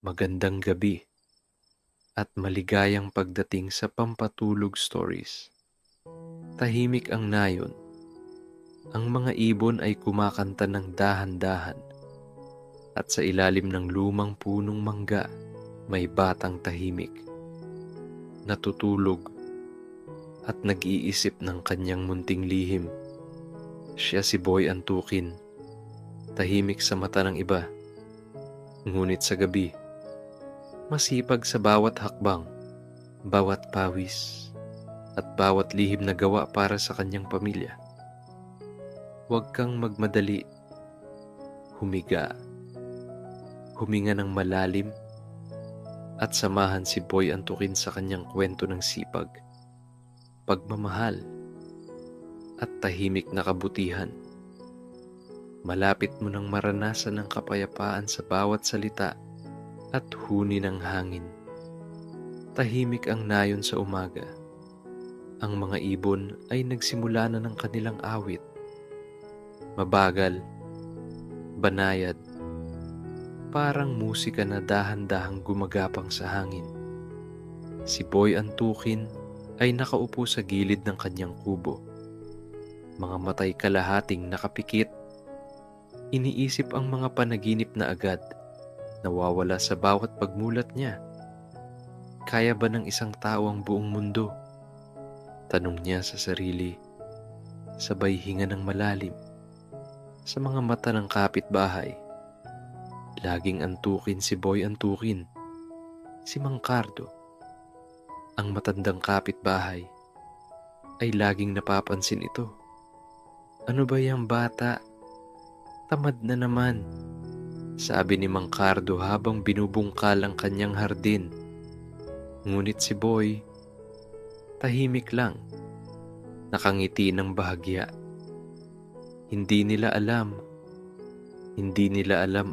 Magandang gabi at maligayang pagdating sa Pampatulog Stories. Tahimik ang nayon. Ang mga ibon ay kumakanta ng dahan-dahan at sa ilalim ng lumang punong mangga may batang tahimik. Natutulog at nag-iisip ng kanyang munting lihim. Siya si Boy Antukin, tahimik sa mata ng iba. Ngunit sa gabi, masipag sa bawat hakbang, bawat pawis, at bawat lihim na gawa para sa kanyang pamilya. Huwag kang magmadali. Humiga. Huminga ng malalim at samahan si Boy Antukin sa kanyang kwento ng sipag, pagmamahal, at tahimik na kabutihan. Malapit mo nang maranasan ang kapayapaan sa bawat salita at huni ng hangin. Tahimik ang nayon sa umaga. Ang mga ibon ay nagsimula na ng kanilang awit. Mabagal, banayad, parang musika na dahan-dahang gumagapang sa hangin. Si Boy Antukin ay nakaupo sa gilid ng kanyang kubo. Mga matay kalahating nakapikit. Iniisip ang mga panaginip na agad nawawala sa bawat pagmulat niya. Kaya ba ng isang tao ang buong mundo? Tanong niya sa sarili, sabay hinga ng malalim. Sa mga mata ng kapitbahay, laging antukin si Boy Antukin, si Mang Cardo. Ang matandang kapitbahay ay laging napapansin ito. Ano ba yung bata? Tamad na naman, sabi ni Mang Cardo habang binubungkal ang kanyang hardin. Ngunit si Boy, tahimik lang, nakangiti ng bahagya. Hindi nila alam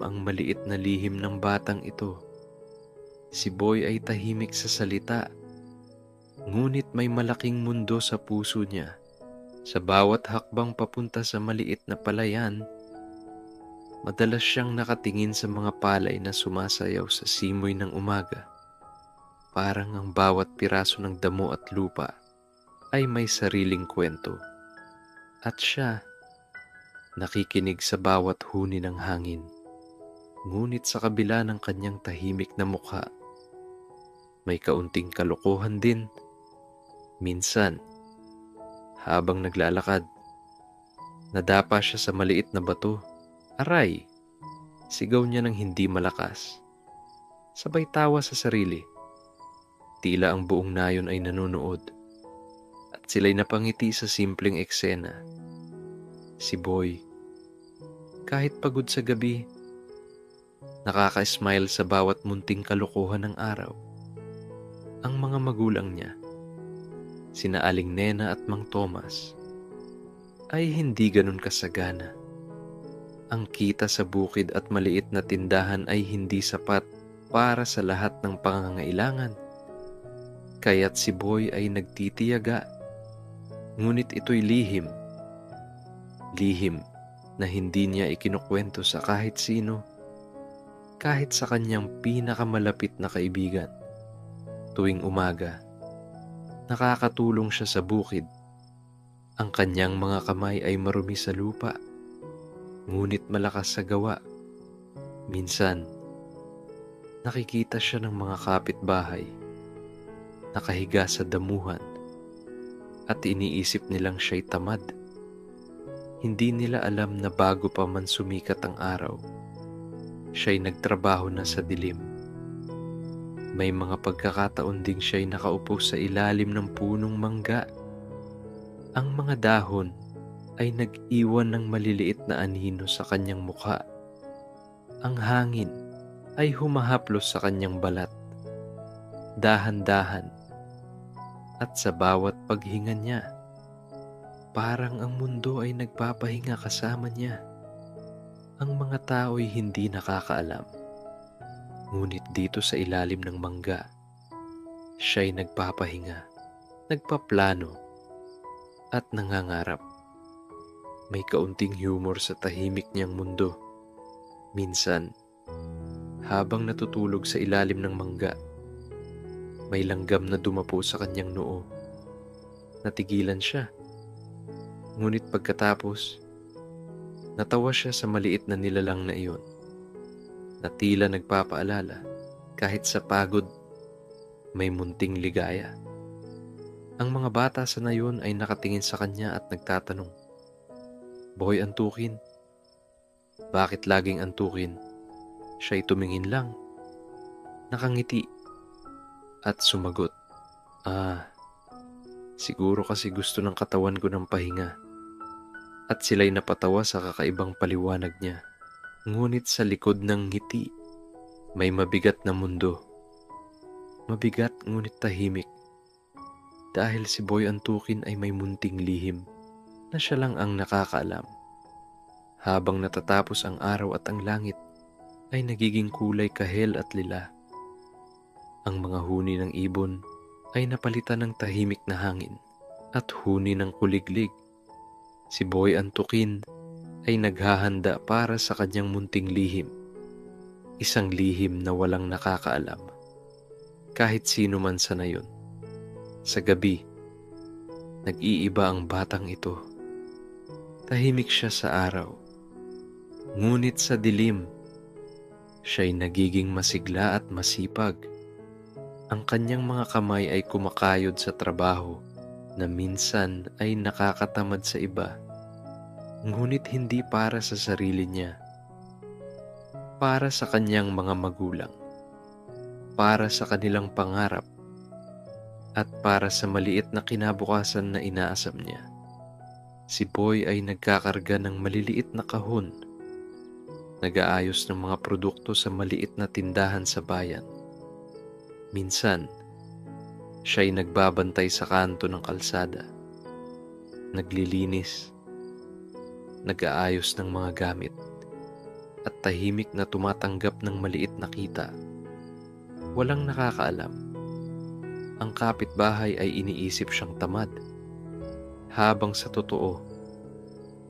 ang maliit na lihim ng batang ito. Si Boy ay tahimik sa salita, ngunit may malaking mundo sa puso niya. Sa bawat hakbang papunta sa maliit na palayan, madalas siyang nakatingin sa mga palay na sumasayaw sa simoy ng umaga. Parang ang bawat piraso ng damo at lupa ay may sariling kwento. At siya, nakikinig sa bawat huni ng hangin. Ngunit sa kabila ng kanyang tahimik na mukha, may kaunting kalokohan din. Minsan, habang naglalakad, nadapa siya sa maliit na bato. Aray! Sigaw niya ng hindi malakas. Sabay tawa sa sarili. Tila ang buong nayon ay nanonood. At sila'y napangiti sa simpleng eksena. Si Boy, kahit pagod sa gabi, nakaka-smile sa bawat munting kalokohan ng araw. Ang mga magulang niya, sina Aling Nena at Mang Tomas, ay hindi ganun kasagana. Ang kita sa bukid at maliit na tindahan ay hindi sapat para sa lahat ng pangangailangan. Kaya't si Boy ay nagtitiyaga. Ngunit ito'y lihim. Lihim na hindi niya ikinukwento sa kahit sino, kahit sa kanyang pinakamalapit na kaibigan. Tuwing umaga, nakakatulong siya sa bukid. Ang kanyang mga kamay ay marumi sa lupa, ngunit malakas sa gawa. Minsan, nakikita siya ng mga kapitbahay, nakahiga sa damuhan, at iniisip nilang siya'y tamad. Hindi nila alam na bago pa man sumikat ang araw, siya'y nagtrabaho na sa dilim. May mga pagkakataon ding siya'y nakaupo sa ilalim ng punong mangga. Ang mga dahon ay nag-iwan ng maliliit na anino sa kanyang mukha. Ang hangin ay humahaplos sa kanyang balat. Dahan-dahan, at sa bawat paghinga niya, parang ang mundo ay nagpapahinga kasama niya. Ang mga tao'y hindi nakakaalam. Ngunit dito sa ilalim ng mangga, siya'y nagpapahinga, nagpaplano, at nangangarap. May kaunting humor sa tahimik niyang mundo. Minsan, habang natutulog sa ilalim ng mangga. May langgam na dumapo sa kanyang noo. Natigilan siya. Ngunit pagkatapos, natawa siya sa maliit na nilalang na iyon, na tila nagpapaalala kahit sa pagod, may munting ligaya. Ang mga bata sa nayon ay nakatingin sa kanya at nagtatanong, "Boy, antukin." Bakit laging antukin? Siya'y tumingin lang, nakangiti, at sumagot, siguro kasi gusto ng katawan ko ng pahinga." At sila'y napatawa sa kakaibang paliwanag niya. Ngunit sa likod ng ngiti, may mabigat na mundo. Mabigat ngunit tahimik. Dahil si Boy Antukin ay may munting lihim na siya lang ang nakakaalam. Habang natatapos ang araw at ang langit ay nagiging kulay kahel at lila. Ang mga huni ng ibon ay napalitan ng tahimik na hangin at huni ng kuliglig. Si Boy Antukin ay naghahanda para sa kanyang munting lihim. Isang lihim na walang nakakaalam, kahit sino man sa nayon. Sa gabi, nag-iiba ang batang ito. Tahimik siya sa araw. Ngunit sa dilim, siya'y nagiging masigla at masipag. Ang kanyang mga kamay ay kumakayod sa trabaho na minsan ay nakakatamad sa iba. Ngunit hindi para sa sarili niya. Para sa kanyang mga magulang. Para sa kanilang pangarap. At para sa maliit na kinabukasan na inaasam niya. Si Boy ay nagkakarga ng maliliit na kahon. Nag-aayos ng mga produkto sa maliit na tindahan sa bayan. Minsan, siya'y nagbabantay sa kanto ng kalsada. Naglilinis. Nag-aayos ng mga gamit. At tahimik na tumatanggap ng maliit na kita. Walang nakakaalam. Ang kapitbahay ay iniisip siyang tamad. Habang sa totoo,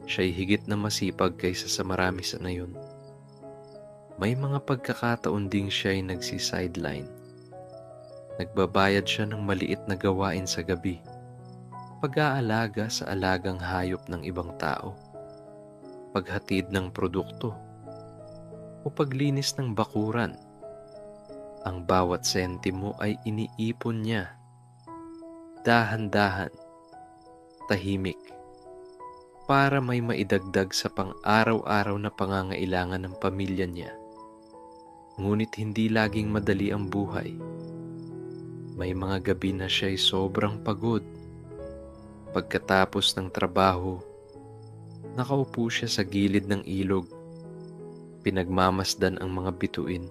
siya'y higit na masipag kaysa sa marami sa nayon. May mga pagkakataon ding siya'y nagsi-sideline. Nagbabayad siya ng maliit na gawain sa gabi. Pag-aalaga sa alagang hayop ng ibang tao. Paghatid ng produkto. O paglinis ng bakuran. Ang bawat sentimo ay iniipon niya. Dahan-dahan. Tahimik. Para may maidagdag sa pang-araw-araw na pangangailangan ng pamilya niya. Ngunit hindi laging madali ang buhay. May mga gabi na siya'y sobrang pagod. Pagkatapos ng trabaho, nakaupo siya sa gilid ng ilog. Pinagmamasdan ang mga bituin.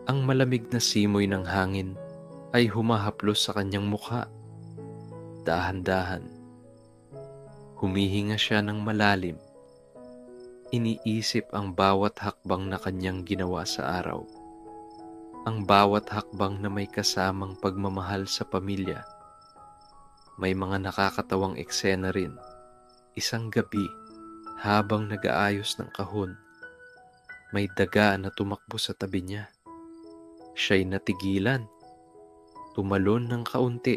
Ang malamig na simoy ng hangin ay humahaplos sa kanyang mukha. Dahan-dahan. Humihinga siya ng malalim. Iniisip ang bawat hakbang na kanyang ginawa sa araw. Ang bawat hakbang na may kasamang pagmamahal sa pamilya. May mga nakakatawang eksena rin. Isang gabi, habang nag-aayos ng kahon, may daga na tumakbo sa tabi niya. Siya'y natigilan, tumalon ng kaunti,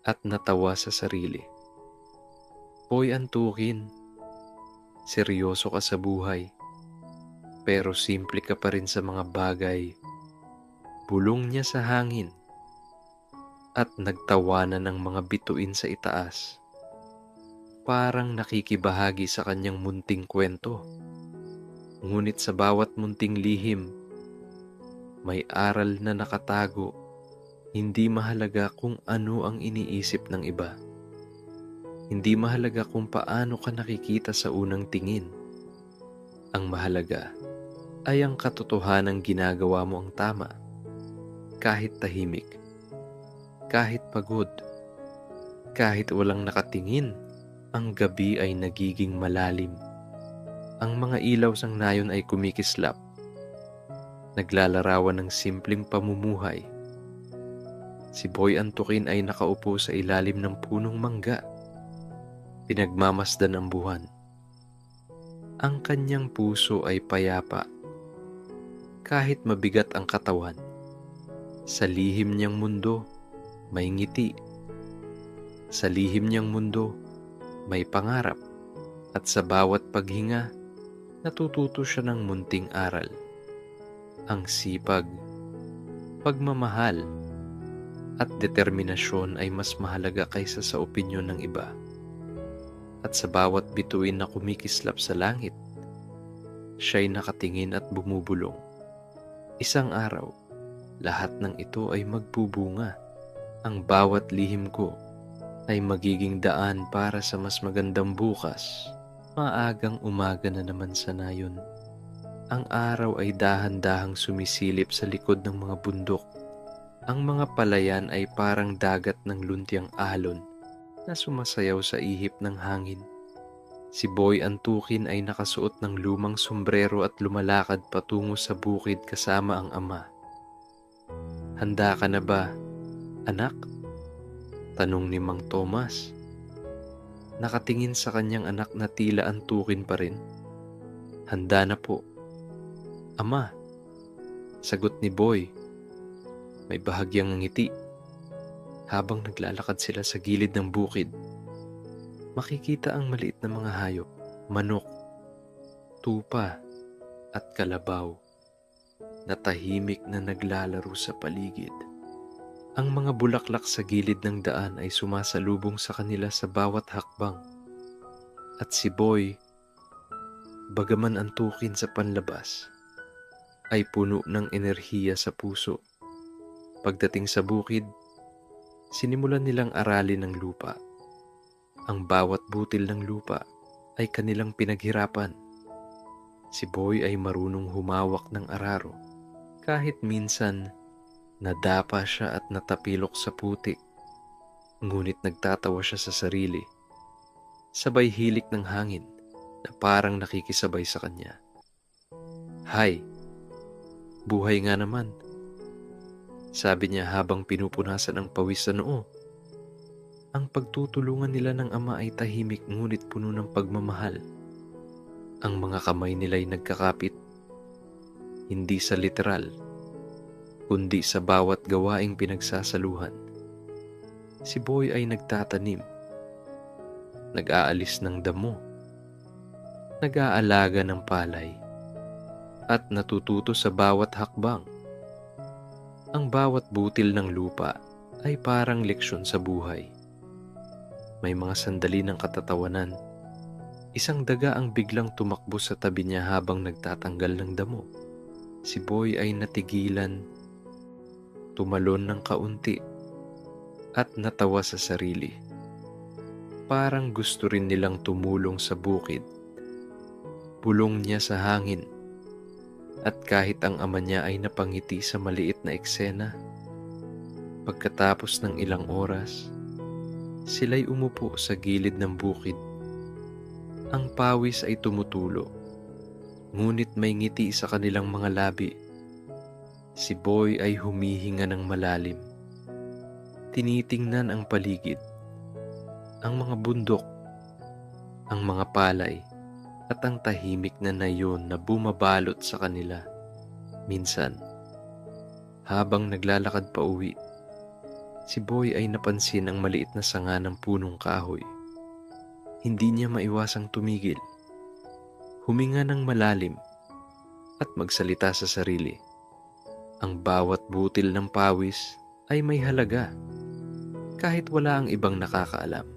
at natawa sa sarili. Boy Antukin, seryoso ka sa buhay, pero simple ka pa rin sa mga bagay. Bulong niya sa hangin, at nagtawanan ng mga bituin sa itaas. Parang nakikibahagi sa kanyang munting kwento. Ngunit sa bawat munting lihim, may aral na nakatago. Hindi mahalaga kung ano ang iniisip ng iba. Hindi mahalaga kung paano ka nakikita sa unang tingin. Ang mahalaga ay ang katotohanang ginagawa mo ang tama. Kahit tahimik, kahit pagod, kahit walang nakatingin, ang gabi ay nagiging malalim. Ang mga ilaw sang nayon ay kumikislap. Naglalarawan ng simpleng pamumuhay. Si Boy Antukin ay nakaupo sa ilalim ng punong mangga. Pinagmamasdan ang buwan. Ang kanyang puso ay payapa. kahit mabigat ang katawan. Sa lihim niyang mundo, may ngiti. Sa lihim niyang mundo, may pangarap. At sa bawat paghinga, natututo siya ng munting aral. Ang sipag, pagmamahal, at determinasyon ay mas mahalaga kaysa sa opinyon ng iba. At sa bawat bituin na kumikislap sa langit, siya'y nakatingin at bumubulong. Isang araw, lahat ng ito ay magbubunga. Ang bawat lihim ko ay magiging daan para sa mas magandang bukas. Maagang umaga na naman sa nayon. Ang araw ay dahan-dahang sumisilip sa likod ng mga bundok. Ang mga palayan ay parang dagat ng luntiang alon na sumasayaw sa ihip ng hangin. Si Boy Antukin ay nakasuot ng lumang sombrero at lumalakad patungo sa bukid kasama ang ama. "Handa ka na ba, anak?" tanong ni Mang Tomas. Nakatingin sa kanyang anak na tila antukin pa rin. "Handa na po, ama," sagot ni Boy. May bahagyang ngiti. Habang naglalakad sila sa gilid ng bukid, makikita ang maliit na mga hayop, manok, tupa, at kalabaw na tahimik na naglalaro sa paligid. Ang mga bulaklak sa gilid ng daan ay sumasalubong sa kanila sa bawat hakbang. At si Boy, bagaman antukin sa panlabas, ay puno ng enerhiya sa puso. Pagdating sa bukid, sinimulan nilang aralin ang lupa. Ang bawat butil ng lupa ay kanilang pinaghirapan. Si Boy ay marunong humawak ng araro, kahit minsan nadapa siya at natapilok sa putik. Ngunit nagtatawa siya sa sarili, sabay hilik ng hangin na parang nakikisabay sa kanya. "Hay, buhay nga naman," sabi niya habang pinupunasan ang pawis sa noo. Ang pagtutulungan nila ng ama ay tahimik ngunit puno ng pagmamahal. Ang mga kamay nila'y nagkakapit, hindi sa literal, kundi sa bawat gawaing pinagsasaluhan. Si Boy ay nagtatanim, nag-aalis ng damo, nag-aalaga ng palay, at natututo sa bawat hakbang. Ang bawat butil ng lupa ay parang leksyon sa buhay. May mga sandali ng katatawanan. Isang daga ang biglang tumakbo sa tabi niya habang nagtatanggal ng damo. Si Boy ay natigilan, tumalon ng kaunti, at natawa sa sarili. Parang gusto rin nilang tumulong sa bukid. Bulong niya sa hangin. At kahit ang ama niya ay napangiti sa maliit na eksena, pagkatapos ng ilang oras, sila'y umupo sa gilid ng bukid. Ang pawis ay tumutulo, ngunit may ngiti sa kanilang mga labi. Si Boy ay humihinga ng malalim. Tinitingnan ang paligid, ang mga bundok, ang mga palay, at ang tahimik na nayon na bumabalot sa kanila. Minsan, habang naglalakad pa uwi, si Boy ay napansin ang maliit na sanga ng punong kahoy. Hindi niya maiwasang tumigil, huminga ng malalim, at magsalita sa sarili. Ang bawat butil ng pawis ay may halaga, kahit wala ang ibang nakakaalam.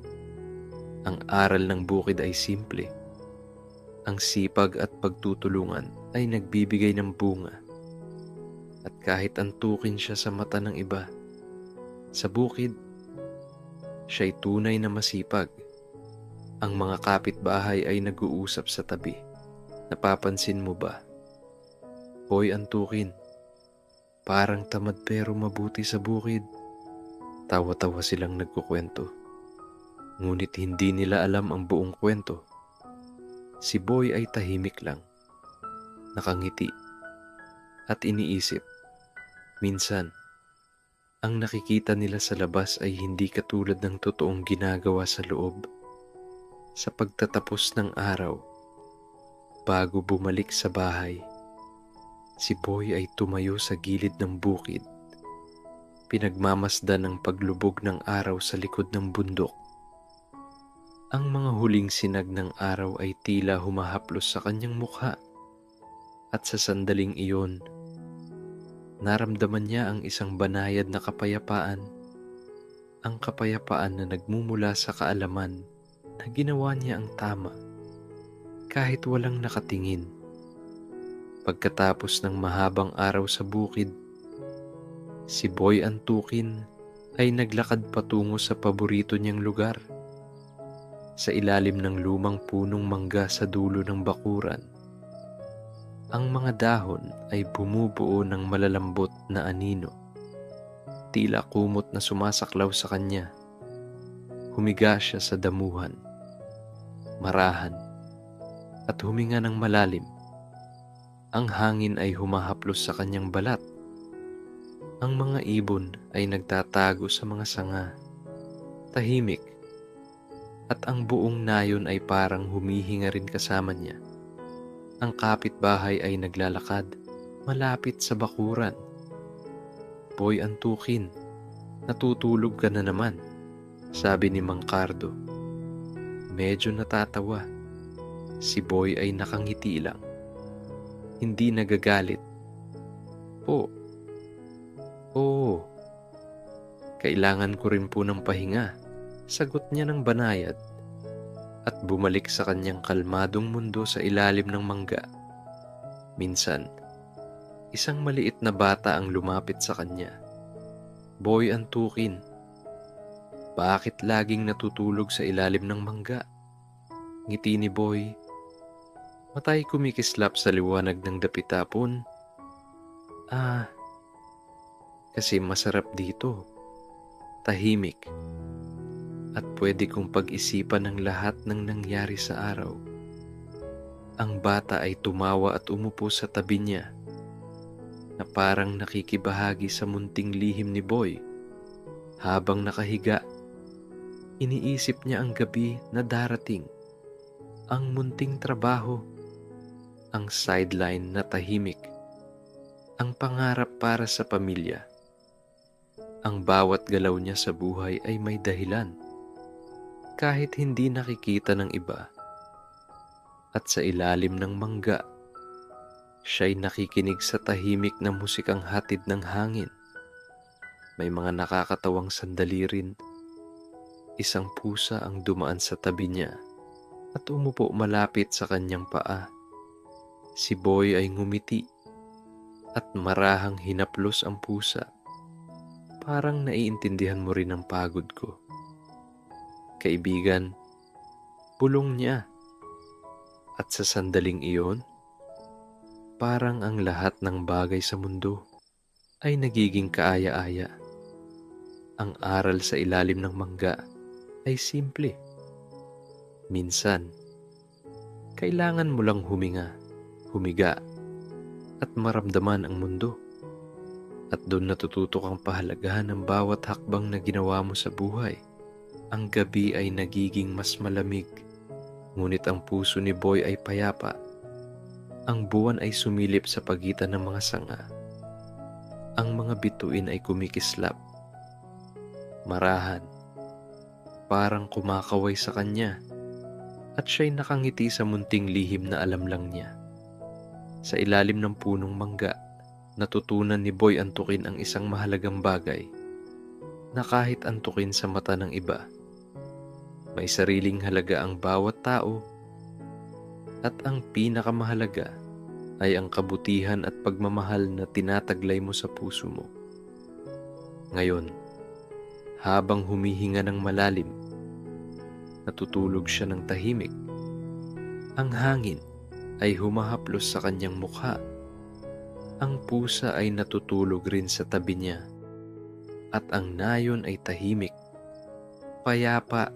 Ang aral ng bukid ay simple. Ang sipag at pagtutulungan ay nagbibigay ng bunga. At kahit antukin siya sa mata ng iba, sa bukid, siya'y tunay na masipag. Ang mga kapitbahay ay nag-uusap sa tabi. Napapansin mo ba? "Boy Antukin, parang tamad pero mabuti sa bukid." Tawa-tawa silang nagkukwento. Ngunit hindi nila alam ang buong kwento. Si Boy ay tahimik lang, nakangiti, at iniisip. Minsan, ang nakikita nila sa labas ay hindi katulad ng totoong ginagawa sa loob. Sa pagtatapos ng araw, bago bumalik sa bahay, Si Boy ay tumayo sa gilid ng bukid, pinagmamasdan ng paglubog ng araw sa likod ng bundok. Ang mga huling sinag ng araw ay tila humahaplos sa kanyang mukha, at sa sandaling iyon, naramdaman niya ang isang banayad na kapayapaan, ang kapayapaan na nagmumula sa kaalaman na ginawa niya ang tama, kahit walang nakatingin. Pagkatapos ng mahabang araw sa bukid, si Boy Antukin ay naglakad patungo sa paborito niyang lugar. Sa ilalim ng lumang punong mangga sa dulo ng bakuran, ang mga dahon ay bumubuo ng malalambot na anino, tila kumot na sumasaklaw sa kanya. Humiga siya sa damuhan, marahan, at huminga ng malalim. Ang hangin ay humahaplos sa kanyang balat. Ang mga ibon ay nagtatago sa mga sanga, tahimik, at ang buong nayon ay parang humihinga rin kasama niya. Ang kapitbahay ay naglalakad malapit sa bakuran. "Boy Antukin, natutulog ka na naman," sabi ni Mang Cardo. Medyo natatawa. Si Boy ay nakangiti lang, hindi nagagalit. "Po, oo, kailangan ko rin po ng pahinga," sagot niya ng banayad, at bumalik sa kanyang kalmadong mundo sa ilalim ng mangga. Minsan, isang maliit na bata ang lumapit sa kanya. "Boy Antukin, bakit laging natutulog sa ilalim ng mangga?" Ngiti ni Boy, matay kumikislap sa liwanag ng dapitapon. Kasi masarap dito, tahimik, at pwede kong pag-isipan ang lahat ng nangyari sa araw." Ang bata ay tumawa at umupo sa tabi niya, na parang nakikibahagi sa munting lihim ni Boy. Habang nakahiga, iniisip niya ang gabi na darating, ang munting trabaho, ang sideline na tahimik, ang pangarap para sa pamilya. Ang bawat galaw niya sa buhay ay may dahilan, kahit hindi nakikita ng iba. At sa ilalim ng mangga, siya'y nakikinig sa tahimik na musikang hatid ng hangin. May mga nakakatawang sandali rin. Isang pusa ang dumaan sa tabi niya at umupo malapit sa kanyang paa. Si Boy ay ngumiti at marahang hinaplos ang pusa. "Parang naiintindihan mo rin ang pagod ko, kaibigan," bulong niya. At sa sandaling iyon, parang ang lahat ng bagay sa mundo ay nagiging kaaya-aya. Ang aral sa ilalim ng mangga ay simple. Minsan, kailangan mo lang humiga, at maramdaman ang mundo. At doon natututo kang pahalagahan ng bawat hakbang na ginawa mo sa buhay. Ang gabi ay nagiging mas malamig, ngunit ang puso ni Boy ay payapa. Ang buwan ay sumilip sa pagitan ng mga sanga. Ang mga bituin ay kumikislap, marahan, parang kumakaway sa kanya, at siya'y nakangiti sa munting lihim na alam lang niya. Sa ilalim ng punong mangga, natutunan ni Boy Antukin ang isang mahalagang bagay, na kahit antukin sa mata ng iba, may sariling halaga ang bawat tao, at ang pinakamahalaga ay ang kabutihan at pagmamahal na tinataglay mo sa puso mo. Ngayon, habang humihinga ng malalim, natutulog siya ng tahimik. Ang hangin ay humahaplos sa kanyang mukha. Ang pusa ay natutulog rin sa tabi niya, at ang nayon ay tahimik, payapa,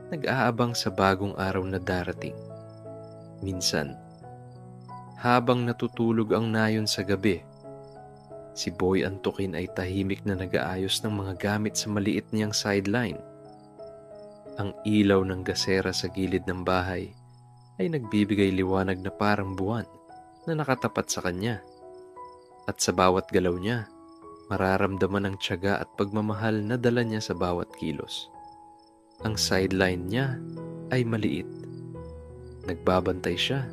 nag-aabang sa bagong araw na darating. Minsan, habang natutulog ang nayon sa gabi, si Boy Antukin ay tahimik na nag-aayos ng mga gamit sa maliit niyang sideline. Ang ilaw ng gasera sa gilid ng bahay ay nagbibigay liwanag na parang buwan. na nakatapat sa kanya. At sa bawat galaw niya, mararamdaman ang tiyaga at pagmamahal na dala niya sa bawat kilos. Ang sideline niya ay maliit. Nagbabantay siya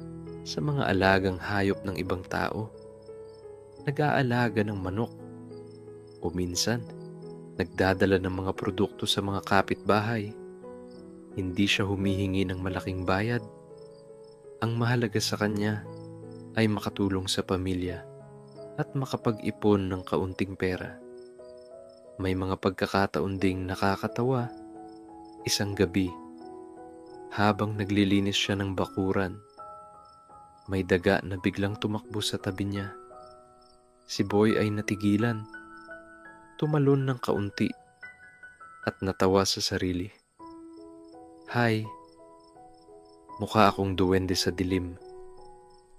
sa mga alagang hayop ng ibang tao. Nag-aalaga ng manok o minsan nagdadala ng mga produkto sa mga kapitbahay. Hindi siya humihingi ng malaking bayad. Ang mahalaga sa kanya ay makatulong sa pamilya at makapag-ipon ng kaunting pera. May mga pagkakataon ding nakakatawa. Isang gabi, habang naglilinis siya ng bakuran, may daga na biglang tumakbo sa tabi niya. Si Boy ay natigilan, tumalon ng kaunti at natawa sa sarili. Hay, mukha akong duwende sa dilim.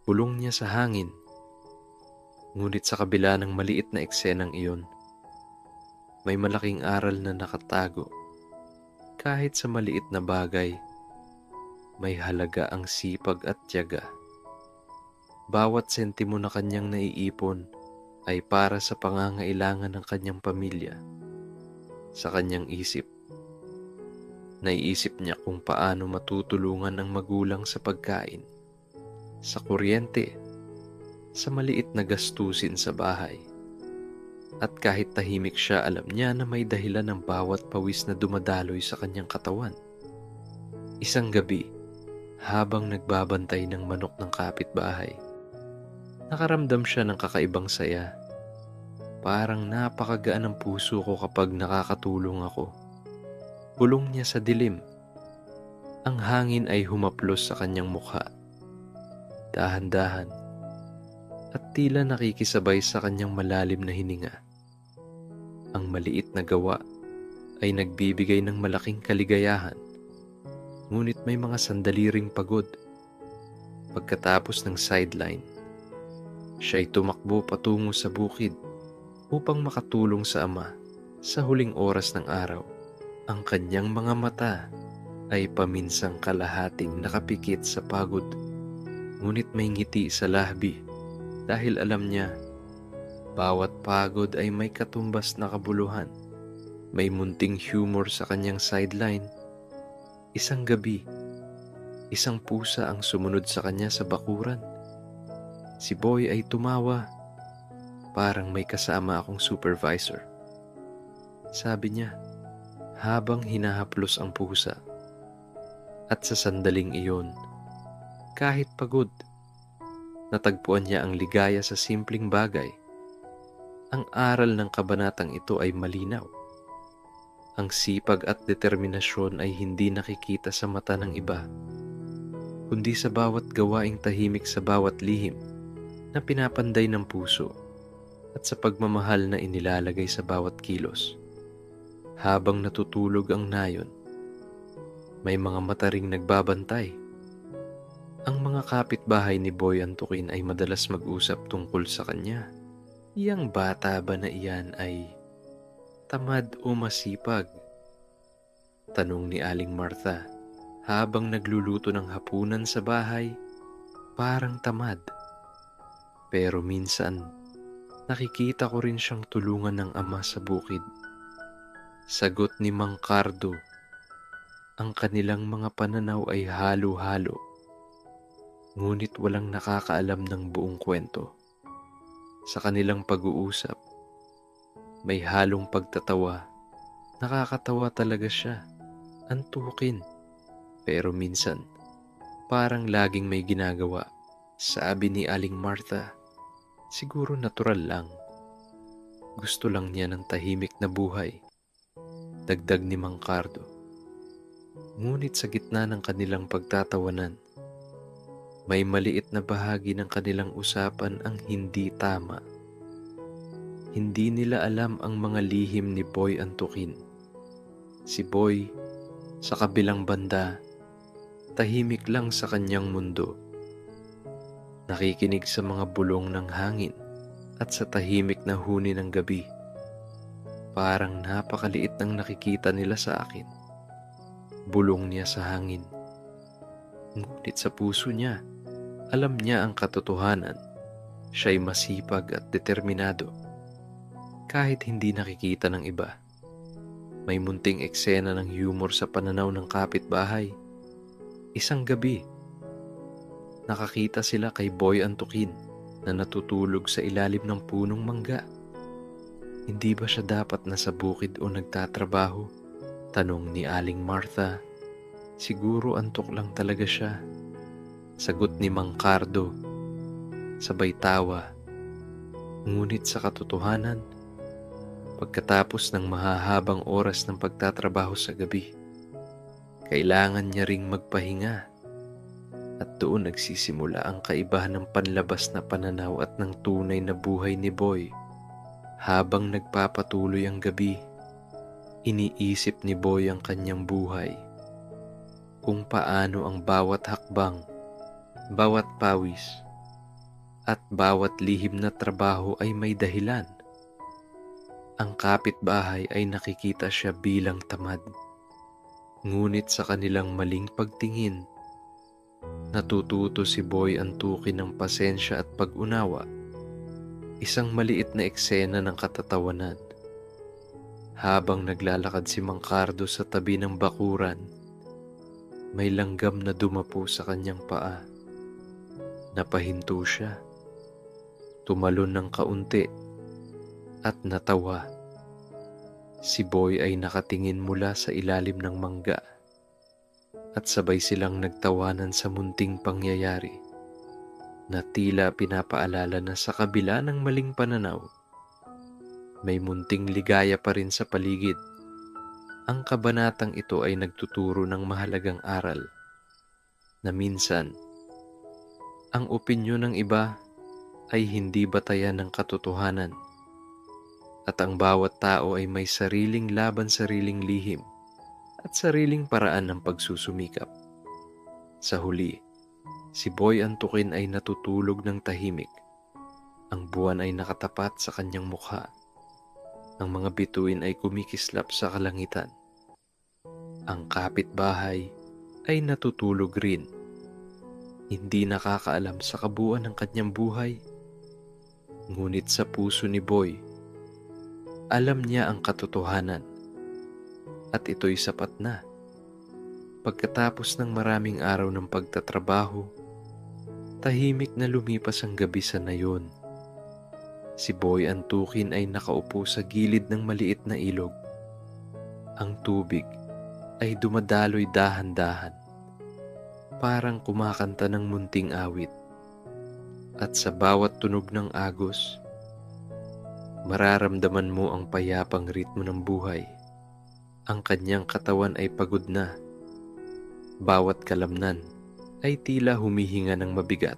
Bulong niya sa hangin. Ngunit sa kabila ng maliit na eksenang iyon, may malaking aral na nakatago. Kahit sa maliit na bagay, may halaga ang sipag at tiyaga. Bawat sentimo na kanyang naiipon ay para sa pangangailangan ng kanyang pamilya. Sa kanyang isip, naiisip niya kung paano matutulungan ang magulang sa pagkain, sa kuryente, sa maliit na gastusin sa bahay. At kahit tahimik siya, alam niya na may dahilan ng bawat pawis na dumadaloy sa kanyang katawan. Isang gabi, habang nagbabantay ng manok ng kapitbahay, nakaramdam siya ng kakaibang saya. Parang napakagaan ng puso ko kapag nakakatulong ako. Bulong niya sa dilim. Ang hangin ay humaplos sa kanyang mukha. Dahan-dahan. At tila nakikisabay sa kanyang malalim na hininga. Ang maliit na gawa ay nagbibigay ng malaking kaligayahan. Ngunit may mga sandali ring pagod. Pagkatapos ng sideline, siya ay tumakbo patungo sa bukid upang makatulong sa ama sa huling oras ng araw. Ang kanyang mga mata ay paminsang kalahating nakapikit sa pagod. Ngunit may ngiti sa labi dahil alam niya, bawat pagod ay may katumbas na kabuluhan. May munting humor sa kanyang sideline. Isang gabi, isang pusa ang sumunod sa kanya sa bakuran. Si Boy ay tumawa. Parang may kasama akong supervisor. Sabi niya, habang hinahaplos ang pusa. At sa sandaling iyon, kahit pagod, natagpuan niya ang ligaya sa simpleng bagay. Ang aral ng kabanatang ito ay malinaw. Ang sipag at determinasyon ay hindi nakikita sa mata ng iba, kundi sa bawat gawaing tahimik, sa bawat lihim na pinapanday ng puso, at sa pagmamahal na inilalagay sa bawat kilos. Habang natutulog ang nayon, may mga mata ring nagbabantay. Ang mga kapitbahay ni Boy Antukin ay madalas mag-usap tungkol sa kanya. Yang bata ba na iyan ay tamad o masipag? Tanong ni Aling Martha habang nagluluto ng hapunan sa bahay. Parang tamad. Pero minsan, nakikita ko rin siyang tulungan ng ama sa bukid. Sagot ni Mang Cardo, ang kanilang mga pananaw ay halo-halo. Ngunit walang nakakaalam ng buong kwento. Sa kanilang pag-uusap, may halong pagtatawa. Nakakatawa talaga siya, antukin. Pero minsan, parang laging may ginagawa. Sabi ni Aling Martha, siguro natural lang. Gusto lang niya ng tahimik na buhay. Dagdag ni Mang Cardo. Ngunit sa gitna ng kanilang pagtatawanan, may maliit na bahagi ng kanilang usapan ang hindi tama. Hindi nila alam ang mga lihim ni Boy Antukin. Si Boy, sa kabilang banda, tahimik lang sa kanyang mundo. Nakikinig sa mga bulong ng hangin at sa tahimik na huni ng gabi. Parang napakaliit ng nakikita nila sa akin. Bulong niya sa hangin. Ngunit sa puso niya, Alam niya ang katotohanan. Siya'y masipag at determinado. Kahit hindi nakikita ng iba. May munting eksena ng humor sa pananaw ng kapitbahay. Isang gabi, nakakita sila kay Boy Antukin na natutulog sa ilalim ng punong mangga. Hindi ba siya dapat nasa bukid o nagtatrabaho? Tanong ni Aling Martha. Siguro antok lang talaga siya. Sagot ni Mang Cardo. Sabay tawa. Ngunit sa katotohanan, pagkatapos ng mahahabang oras ng pagtatrabaho sa gabi, kailangan niya ring magpahinga. At doon nagsisimula ang kaibahan ng panlabas na pananaw at ng tunay na buhay ni Boy. Habang nagpapatuloy ang gabi, iniisip ni Boy ang kanyang buhay. Kung paano ang bawat hakbang, bawat pawis, at bawat lihim na trabaho ay may dahilan. Ang kapitbahay ay nakikita siya bilang tamad. Ngunit sa kanilang maling pagtingin, natututo si Boy Antukin ng pasensya at pag-unawa. Isang maliit na eksena ng katatawanan. Habang naglalakad si Mang Cardo sa tabi ng bakuran, may langgam na dumapo sa kanyang paa. Napahinto siya. Tumalon ng kaunti at natawa. Si Boy ay nakatingin mula sa ilalim ng mangga at sabay silang nagtawanan sa munting pangyayari na tila pinapaalala na sa kabila ng maling pananaw, may munting ligaya pa rin sa paligid. Ang kabanatang ito ay nagtuturo ng mahalagang aral na minsan, ang opinyon ng iba ay hindi batayan ng katotohanan at ang bawat tao ay may sariling laban, sariling lihim at sariling paraan ng pagsusumikap. Sa huli, si Boy Antukin ay natutulog ng tahimik. Ang buwan ay nakatapat sa kanyang mukha. Ang mga bituin ay kumikislap sa kalangitan. Ang kapitbahay ay natutulog rin. Hindi nakakaalam sa kabuuan ng kanyang buhay. Ngunit sa puso ni Boy, alam niya ang katotohanan. At ito'y sapat na. Pagkatapos ng maraming araw ng pagtatrabaho, tahimik na lumipas ang gabi sa nayon. Si Boy Antukin ay nakaupo sa gilid ng maliit na ilog. Ang tubig ay dumadaloy dahan-dahan, parang kumakanta ng munting awit. At sa bawat tunog ng agos, mararamdaman mo ang payapang ritmo ng buhay. Ang kanyang katawan ay pagod na. Bawat kalamnan ay tila humihinga ng mabigat.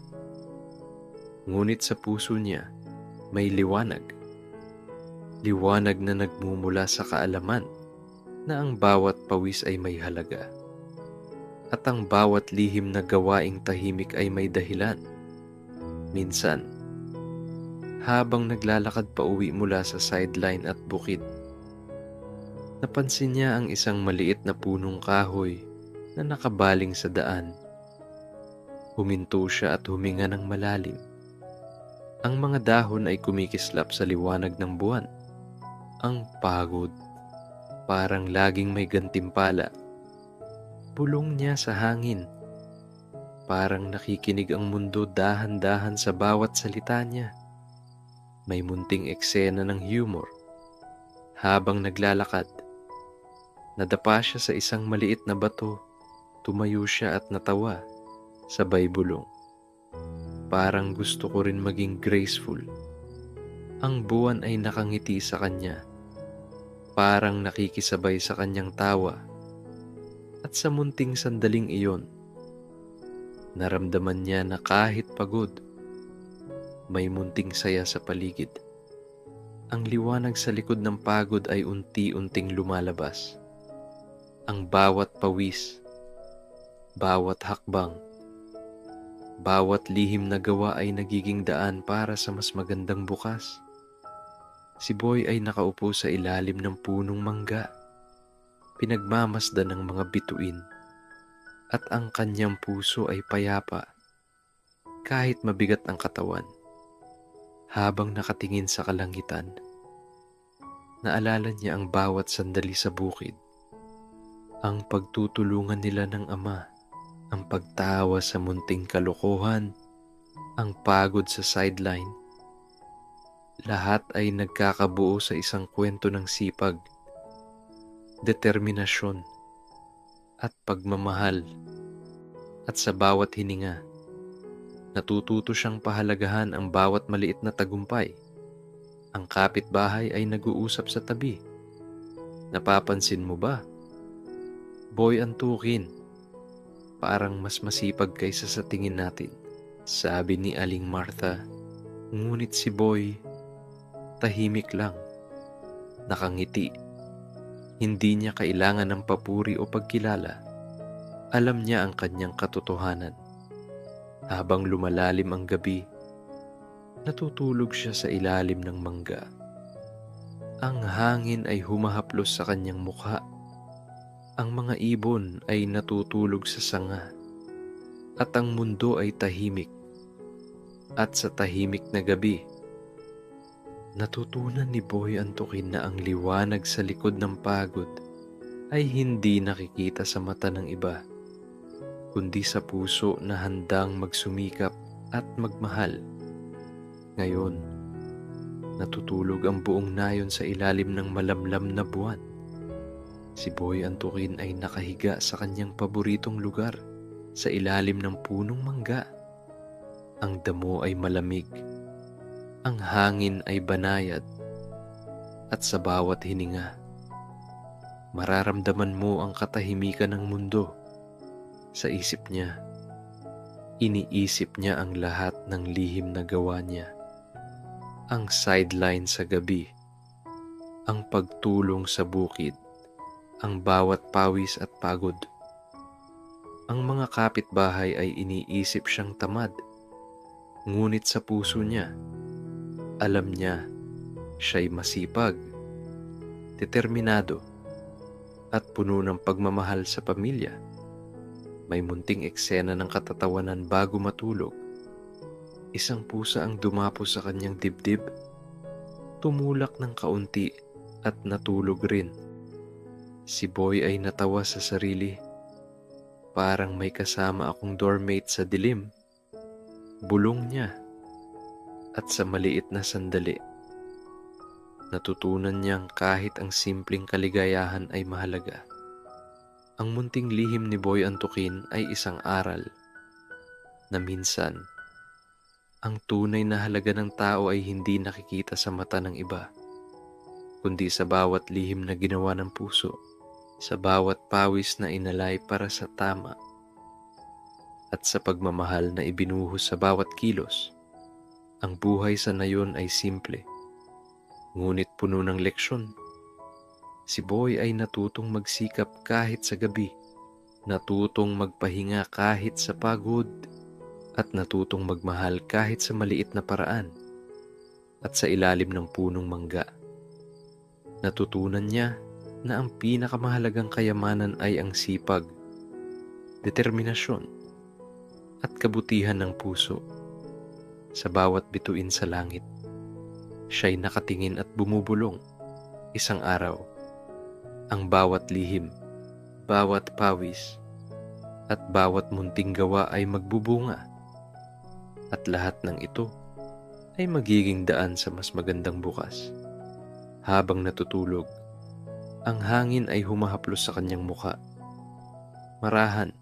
Ngunit sa puso niya may liwanag. Liwanag na nagmumula sa kaalaman na ang bawat pawis ay may halaga. At ang bawat lihim na gawaing tahimik ay may dahilan. Minsan, habang naglalakad pa uwi mula sa sideline at bukid, napansin niya ang isang maliit na punong kahoy na nakabaling sa daan. Huminto siya at huminga ng malalim. Ang mga dahon ay kumikislap sa liwanag ng buwan. Ang pagod, parang laging may gantimpala. Bulong niya sa hangin. Parang nakikinig ang mundo dahan-dahan sa bawat salita niya. May munting eksena ng humor. Habang naglalakad, nadapa siya sa isang maliit na bato. Tumayo siya at natawa, sabay bulong. Parang gusto ko rin maging graceful. Ang buwan ay nakangiti sa kanya. Parang nakikisabay sa kanyang tawa. At sa munting sandaling iyon, naramdaman niya na kahit pagod, may munting saya sa paligid. Ang liwanag sa likod ng pagod ay unti-unting lumalabas. Ang bawat pawis, bawat hakbang, bawat lihim na gawa ay nagiging daan para sa mas magandang bukas. Si Boy ay nakaupo sa ilalim ng punong mangga, pinagmamasdan ng mga bituin, at ang kanyang puso ay payapa. kahit mabigat ang katawan. Habang nakatingin sa kalangitan, naalala niya ang bawat sandali sa bukid, ang pagtutulungan nila ng ama, ang pagtawa sa munting kalokohan, ang pagod sa sideline. Lahat ay nagkakabuo sa isang kwento ng sipag, determinasyon, at pagmamahal. At sa bawat hininga, natututo siyang pahalagahan ang bawat maliit na tagumpay. Ang kapitbahay ay nag-uusap sa tabi. Napapansin mo ba? Boy antukin, parang mas masipag kaysa sa tingin natin, sabi ni Aling Martha. Ngunit si Boy, tahimik lang, nakangiti. Hindi niya kailangan ng papuri o pagkilala. Alam niya ang kanyang katotohanan. Habang lumalalim ang gabi, natutulog siya sa ilalim ng mangga. Ang hangin ay humahaplos sa kanyang mukha. Ang mga ibon ay natutulog sa sanga. At ang mundo ay tahimik. At sa tahimik na gabi, natutunan ni Boy Antukin na ang liwanag sa likod ng pagod ay hindi nakikita sa mata ng iba, kundi sa puso na handang magsumikap at magmahal. Ngayon, natutulog ang buong nayon sa ilalim ng malamlam na buwan. Si Boy Antukin ay nakahiga sa kanyang paboritong lugar, sa ilalim ng punong mangga. Ang damo ay malamig, ang hangin ay banayad, at sa bawat hininga, mararamdaman mo ang katahimikan ng mundo. Sa isip niya, iniisip niya ang lahat ng lihim na gawa niya. Ang sideline sa gabi, ang pagtulong sa bukid, ang bawat pawis at pagod. Ang mga kapitbahay ay iniisip siyang tamad. Ngunit sa puso niya, alam niya siya'y masipag, determinado, at puno ng pagmamahal sa pamilya. May munting eksena ng katatawanan bago matulog. Isang pusa ang dumapo sa kanyang dibdib, tumulak ng kaunti at natulog rin. Si Boy ay natawa sa sarili. Parang may kasama akong doormate sa dilim. Bulong niya. At sa maliit na sandali, natutunan niyang kahit ang simpleng kaligayahan ay mahalaga. Ang munting lihim ni Boy Antukin ay isang aral na minsan, ang tunay na halaga ng tao ay hindi nakikita sa mata ng iba, kundi sa bawat lihim na ginawa ng puso, sa bawat pawis na inalay para sa tama, at sa pagmamahal na ibinuhos sa bawat kilos. Ang buhay sa nayon ay simple, ngunit puno ng leksyon. Si Boy ay natutong magsikap kahit sa gabi, natutong magpahinga kahit sa pagod, at natutong magmahal kahit sa maliit na paraan. At sa ilalim ng punong mangga, natutunan niya na ang pinakamahalagang kayamanan ay ang sipag, determinasyon, at kabutihan ng puso. Sa bawat bituin sa langit, siya'y nakatingin at bumubulong. Isang araw, ang bawat lihim, bawat pawis, at bawat munting gawa ay magbubunga. At lahat ng ito ay magiging daan sa mas magandang bukas. Habang natutulog, ang hangin ay humahaplos sa kanyang muka. Marahan,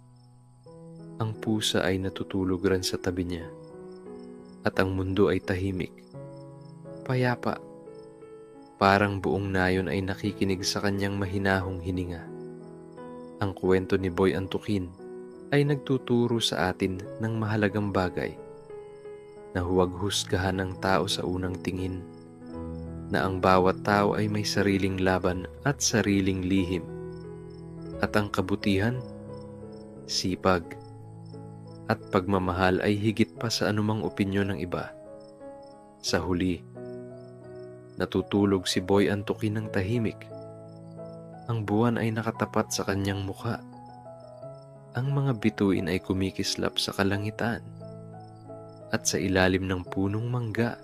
ang pusa ay natutulog rin sa tabi niya. At ang mundo ay tahimik, payapa, parang buong nayon ay nakikinig sa kanyang mahinahong hininga. Ang kwento ni Boy Antukin ay nagtuturo sa atin ng mahalagang bagay, na huwag husgahan ng tao sa unang tingin, na ang bawat tao ay may sariling laban at sariling lihim, at ang kabutihan, sipag, at pagmamahal ay higit pa sa anumang opinyon ng iba. Sa huli, natutulog si Boy Antukin ng tahimik. Ang buwan ay nakatapat sa kanyang mukha. Ang mga bituin ay kumikislap sa kalangitan. At sa ilalim ng punong mangga,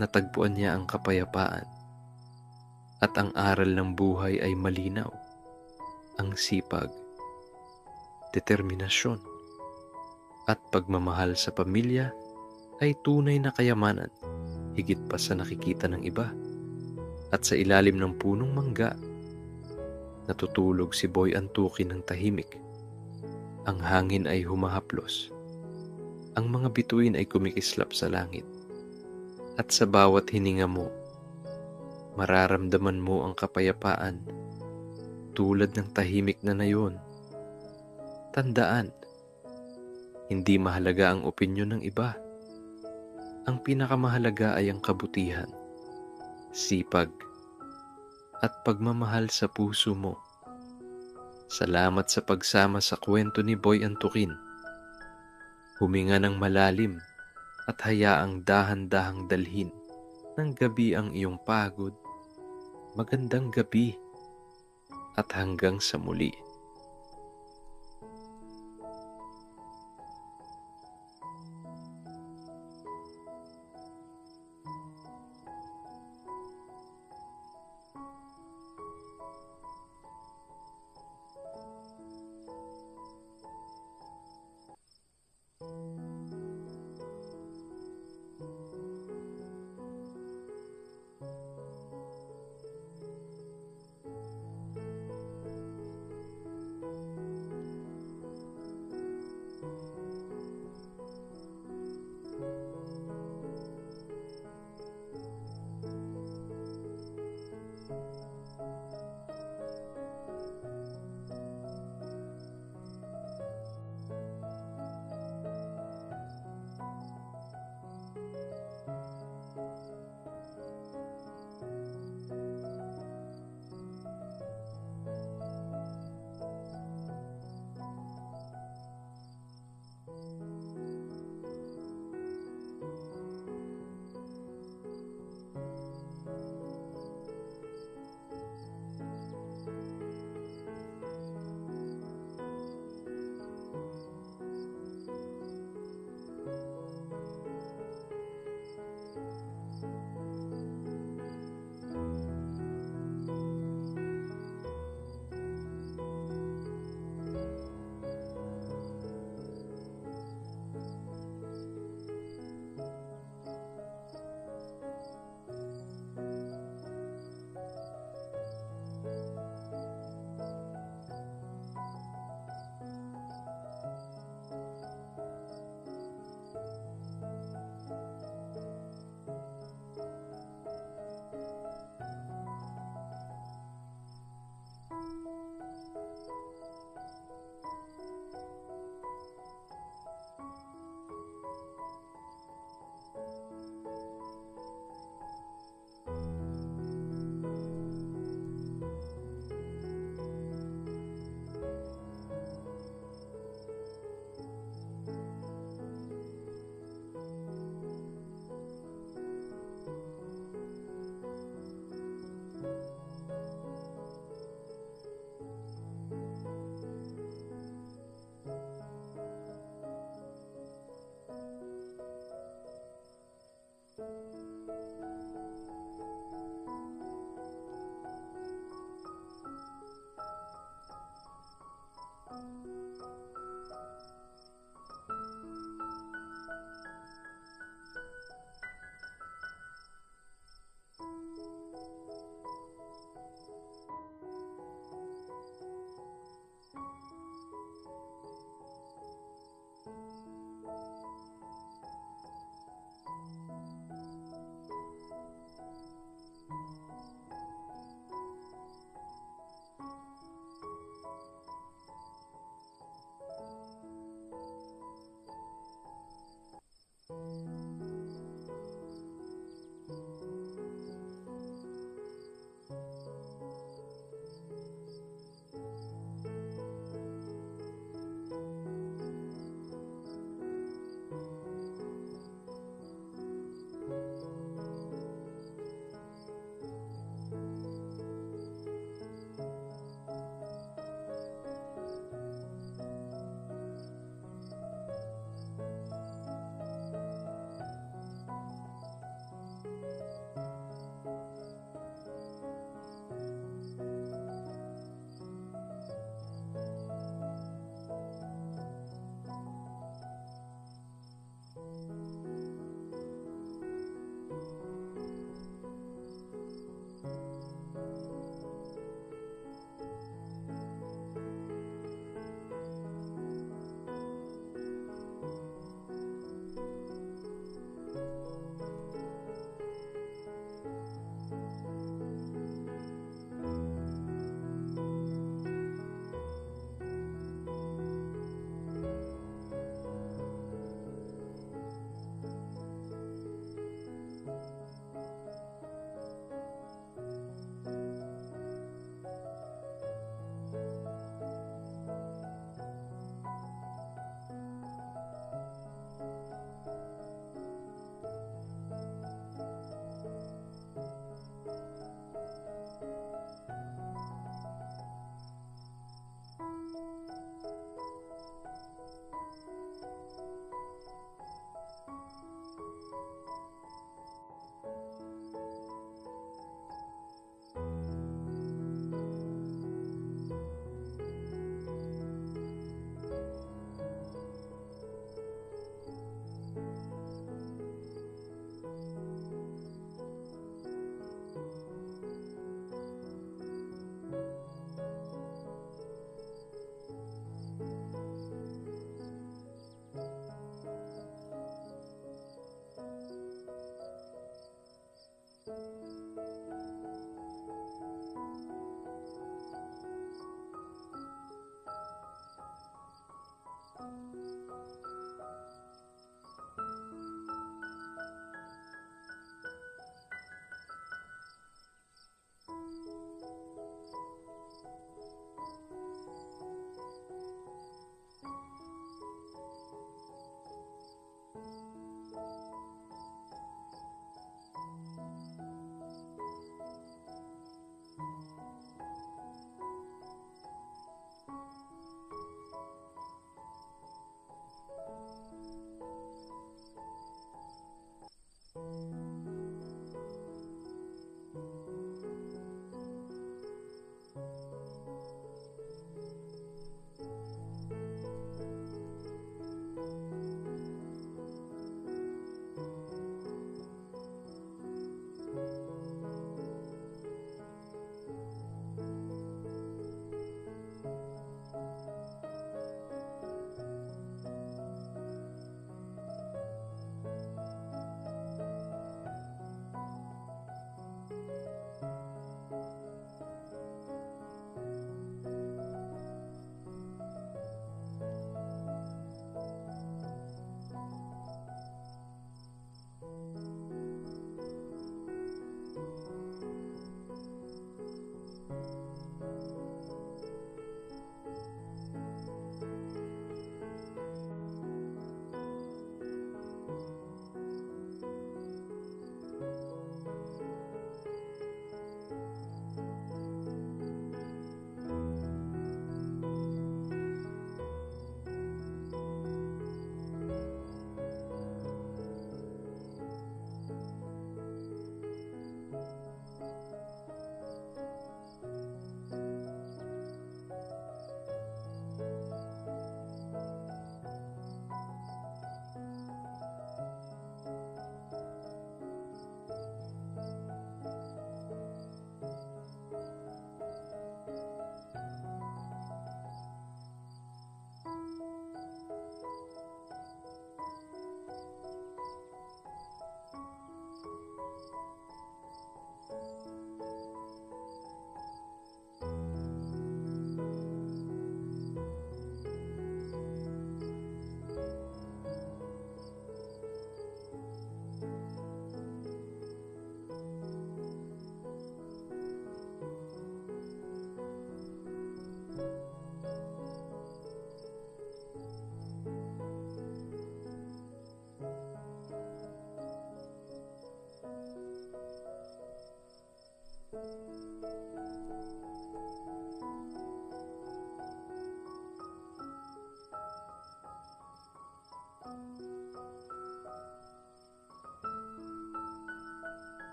natagpuan niya ang kapayapaan. At ang aral ng buhay ay malinaw. Ang sipag, determinasyon, at pagmamahal sa pamilya ay tunay na kayamanan, higit pa sa nakikita ng iba. At sa ilalim ng punong mangga, natutulog si Boy Antukin ng tahimik. Ang hangin ay humahaplos. Ang mga bituin ay kumikislap sa langit. At sa bawat hininga mo, mararamdaman mo ang kapayapaan, tulad ng tahimik na nayon. Tandaan, hindi mahalaga ang opinyon ng iba. Ang pinakamahalaga ay ang kabutihan, sipag, at pagmamahal sa puso mo. Salamat sa pagsama sa kwento ni Boy Antukin. Huminga ng malalim at hayaang dahan-dahang dalhin ng gabi ang iyong pagod. Magandang gabi at hanggang sa muli.